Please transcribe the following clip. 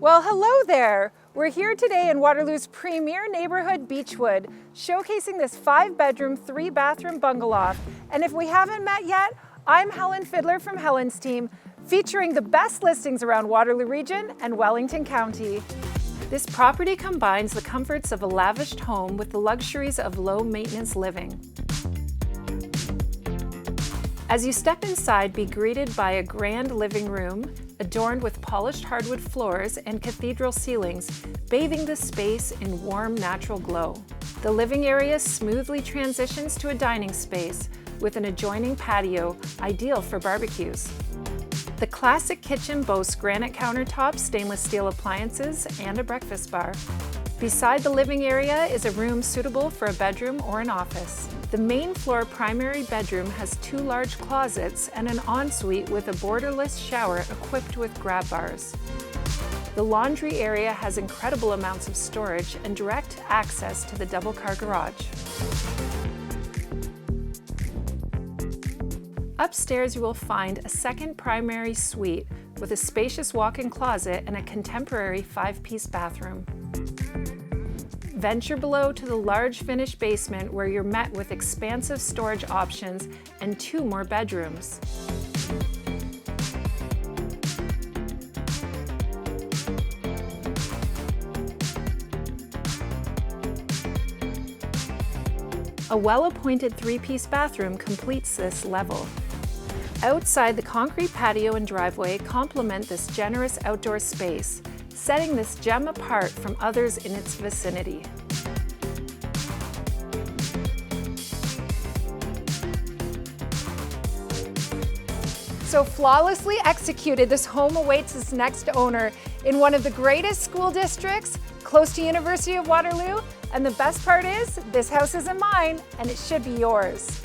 Well, hello there! We're here today in Waterloo's premier neighborhood, Beechwood, showcasing this 5-bedroom, 3-bathroom bungalow. And if we haven't met yet, I'm Helen Fidler from Helen's team, featuring the best listings around Waterloo Region and Wellington County. This property combines the comforts of a lavish home with the luxuries of low-maintenance living. As you step inside, be greeted by a grand living room, adorned with polished hardwood floors and cathedral ceilings, bathing the space in warm, natural glow. The living area smoothly transitions to a dining space with an adjoining patio, ideal for barbecues. The classic kitchen boasts granite countertops, stainless steel appliances, and a breakfast bar. Beside the living area is a room suitable for a bedroom or an office. The main floor primary bedroom has 2 large closets and an ensuite with a borderless shower equipped with grab bars. The laundry area has incredible amounts of storage and direct access to the double-car garage. Upstairs you will find a second primary suite with a spacious walk-in closet and a contemporary 5-piece bathroom. Venture below to the large finished basement where you're met with expansive storage options and 2 more bedrooms. A well-appointed 3-piece bathroom completes this level. Outside, the concrete patio and driveway complement this generous outdoor space, setting this gem apart from others in its vicinity. So flawlessly executed, this home awaits its next owner in one of the greatest school districts, close to University of Waterloo, and the best part is, this house isn't mine, and it should be yours.